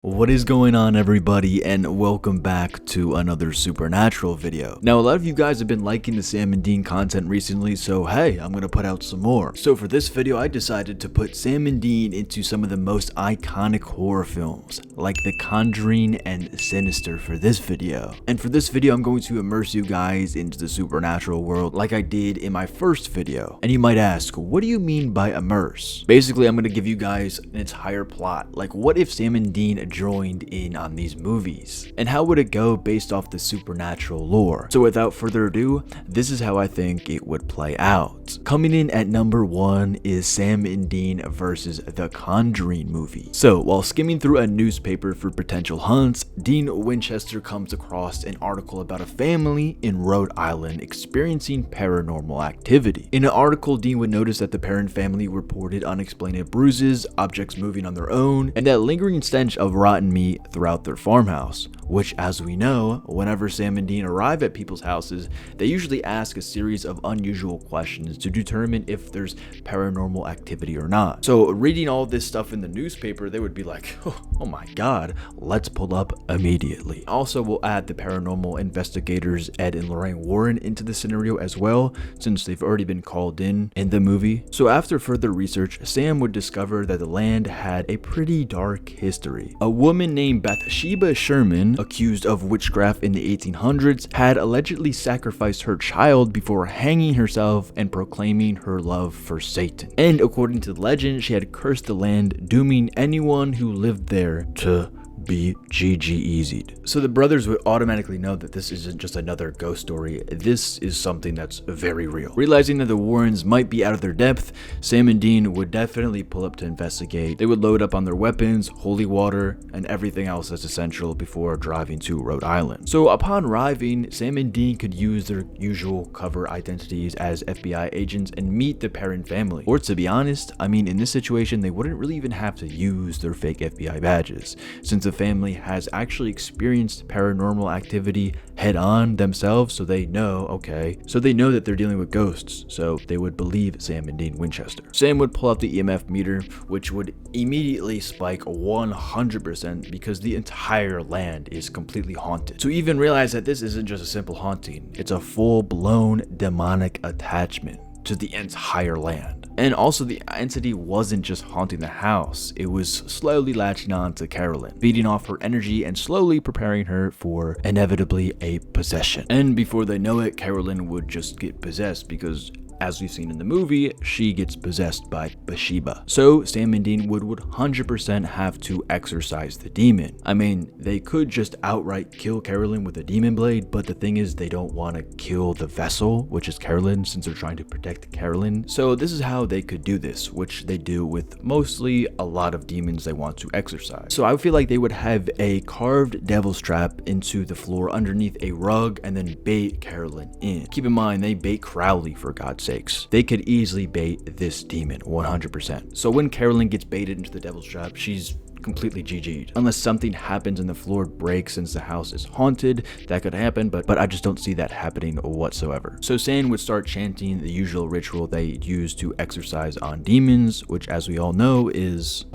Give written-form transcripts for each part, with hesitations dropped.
What is going on, everybody, and welcome back to another Supernatural video. Now, a lot of you guys have been liking the Sam and Dean content recently, so hey, I'm gonna put out some more. So for this video, I decided to put Sam and Dean into some of the most iconic horror films, like The Conjuring and Sinister for this video. And for this video, I'm going to immerse you guys into the supernatural world like I did in my first video. And you might ask, what do you mean by immerse? Basically, I'm gonna give you guys an entire plot. Like, what if Sam and Dean joined in on these movies? And how would it go based off the supernatural lore? So without further ado, this is how I think it would play out. Coming in at number 1 is Sam and Dean versus The Conjuring movie. So while skimming through a newspaper for potential hunts, Dean Winchester comes across an article about a family in Rhode Island experiencing paranormal activity. In an article, Dean would notice that the Perron family reported unexplained bruises, objects moving on their own, and that lingering stench of rotten meat throughout their farmhouse, which, as we know, whenever Sam and Dean arrive at people's houses, they usually ask a series of unusual questions to determine if there's paranormal activity or not. So reading all this stuff in the newspaper, they would be like, oh my god, let's pull up immediately. Also, we'll add the paranormal investigators Ed and Lorraine Warren into the scenario as well, since they've already been called in the movie. So after further research, Sam would discover that the land had a pretty dark history. A woman named Bathsheba Sherman, accused of witchcraft in the 1800s, had allegedly sacrificed her child before hanging herself and proclaiming her love for Satan. And according to the legend, she had cursed the land, dooming anyone who lived there to be GG easied. So the brothers would automatically know that this isn't just another ghost story. This is something that's very real. Realizing that the Warrens might be out of their depth, Sam and Dean would definitely pull up to investigate. They would load up on their weapons, holy water, and everything else that's essential before driving to Rhode Island. So upon arriving, Sam and Dean could use their usual cover identities as FBI agents and meet the Perron family. Or to be honest, I mean, in this situation, they wouldn't really even have to use their fake FBI badges, since the family has actually experienced paranormal activity head on themselves, so they know that they're dealing with ghosts, so they would believe Sam and Dean Winchester. Sam would pull out the EMF meter, which would immediately spike 100% because the entire land is completely haunted. To even realize that this isn't just a simple haunting, it's a full-blown demonic attachment to the entire land. And also, the entity wasn't just haunting the house, it was slowly latching on to Carolyn, feeding off her energy and slowly preparing her for inevitably a possession. And before they know it, Carolyn would just get possessed because, as we've seen in the movie, she gets possessed by Bathsheba. So Sam and Dean would 100% have to exorcise the demon. I mean, they could just outright kill Carolyn with a demon blade, but the thing is, they don't want to kill the vessel, which is Carolyn, since they're trying to protect Carolyn. So this is how they could do this, which they do with mostly a lot of demons they want to exorcise. So I feel like they would have a carved devil's trap into the floor underneath a rug and then bait Carolyn in. Keep in mind, they bait Crowley, for God's sakes. They could easily bait this demon 100%. So when Carolyn gets baited into the devil's trap, she's completely GG'd. Unless something happens and the floor breaks since the house is haunted, that could happen, but I just don't see that happening whatsoever. So Sam would start chanting the usual ritual they use to exorcise on demons, which, as we all know, is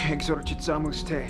Exorcizamus te.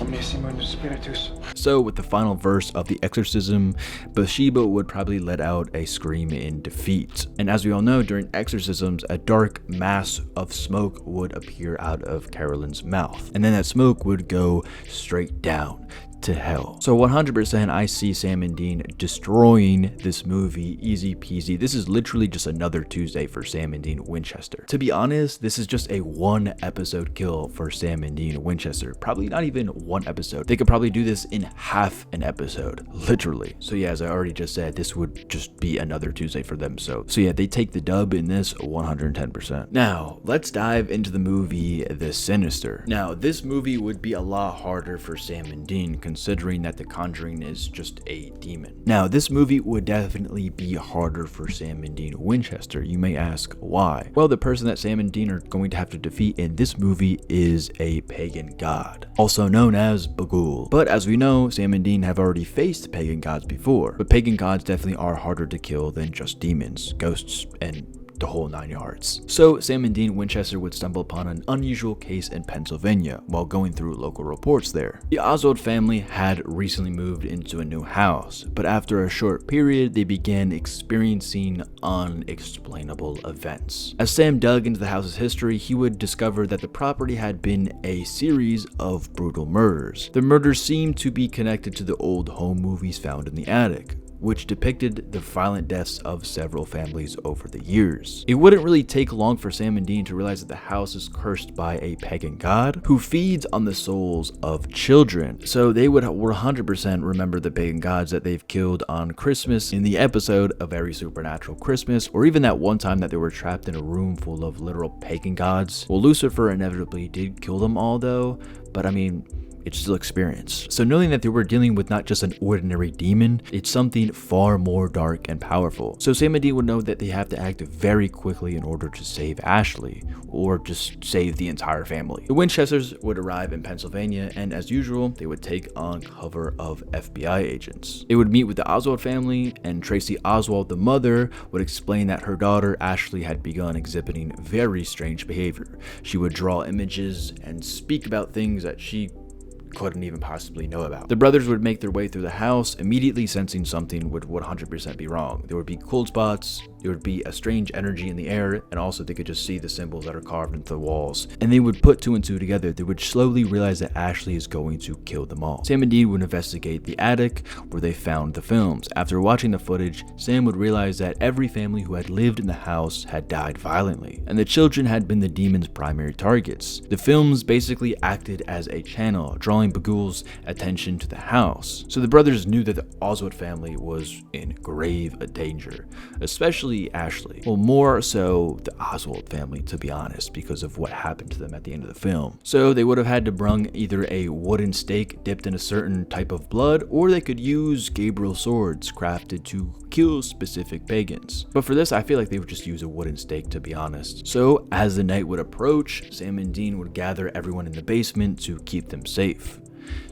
Omniscimus Spiritus. So with the final verse of the exorcism, Bathsheba would probably let out a scream in defeat. And as we all know, during exorcisms, a dark mass of smoke would appear out of Carolyn's mouth. And then that smoke would go straight down to hell. So 100% I see Sam and Dean destroying this movie easy peasy. This is literally just another Tuesday for Sam and Dean Winchester. To be honest, this is just a 1 episode kill for Sam and Dean Winchester. Probably not even 1 episode. They could probably do this in half an episode, literally. So yeah, as I already just said, this would just be another Tuesday for them. So yeah, they take the dub in this 110%. Now, let's dive into the movie The Sinister. Now, this movie would be a lot harder for Sam and Dean, considering that The Conjuring is just a demon. Now, this movie would definitely be harder for Sam and Dean Winchester. You may ask why. Well, the person that Sam and Dean are going to have to defeat in this movie is a pagan god, also known as Bughuul. But as we know, Sam and Dean have already faced pagan gods before, but pagan gods definitely are harder to kill than just demons, ghosts, and the whole 9 yards. So Sam and Dean Winchester would stumble upon an unusual case in Pennsylvania while going through local reports there. The Oswald family had recently moved into a new house, but after a short period, they began experiencing unexplainable events. As Sam dug into the house's history, he would discover that the property had been a series of brutal murders. The murders seemed to be connected to the old home movies found in the attic, which depicted the violent deaths of several families over the years. It wouldn't really take long for Sam and Dean to realize that the house is cursed by a pagan god who feeds on the souls of children. So they would 100% remember the pagan gods that they've killed on Christmas in the episode A Very Supernatural Christmas, or even that one time that they were trapped in a room full of literal pagan gods. Well, Lucifer inevitably did kill them all though, but I mean, it's still experience. So knowing that they were dealing with not just an ordinary demon, it's something far more dark and powerful. So Sam and Dean would know that they have to act very quickly in order to save Ashley, or just save the entire family. The Winchesters would arrive in Pennsylvania, and as usual, they would take on cover of FBI agents. They would meet with the Oswald family, and Tracy Oswald, the mother, would explain that her daughter Ashley had begun exhibiting very strange behavior. She would draw images and speak about things that she couldn't even possibly know about. The brothers would make their way through the house, immediately sensing something would 100% be wrong. There would be cold spots, there would be a strange energy in the air, and also they could just see the symbols that are carved into the walls. And they would put 2 and 2 together. They would slowly realize that Ashley is going to kill them all. Sam and Dean would investigate the attic where they found the films. After watching the footage, Sam would realize that every family who had lived in the house had died violently, and the children had been the demon's primary targets. The films basically acted as a channel, drawing Bagul's attention to the house. So the brothers knew that the Oswald family was in grave danger, especially Ashley. Well, more so the Oswald family, to be honest, because of what happened to them at the end of the film. So they would have had to bring either a wooden stake dipped in a certain type of blood, or they could use Gabriel swords crafted to kill specific pagans. But for this, I feel like they would just use a wooden stake, to be honest. So as the night would approach, Sam and Dean would gather everyone in the basement to keep them safe.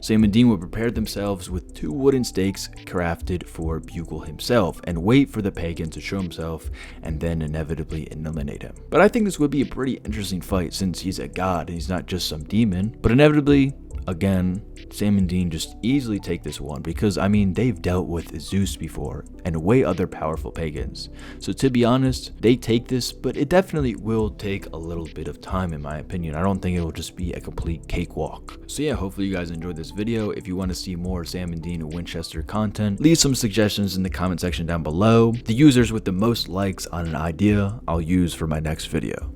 Sam and Dean would prepare themselves with 2 wooden stakes crafted for Bugle himself and wait for the pagan to show himself and then inevitably eliminate him. But I think this would be a pretty interesting fight since he's a god and he's not just some demon. But inevitably, again, Sam and Dean just easily take this one because, I mean, they've dealt with Zeus before and way other powerful pagans. So to be honest, they take this, but it definitely will take a little bit of time in my opinion. I don't think it'll just be a complete cakewalk. So yeah, hopefully you guys enjoyed this video. If you want to see more Sam and Dean Winchester content, leave some suggestions in the comment section down below. The users with the most likes on an idea I'll use for my next video.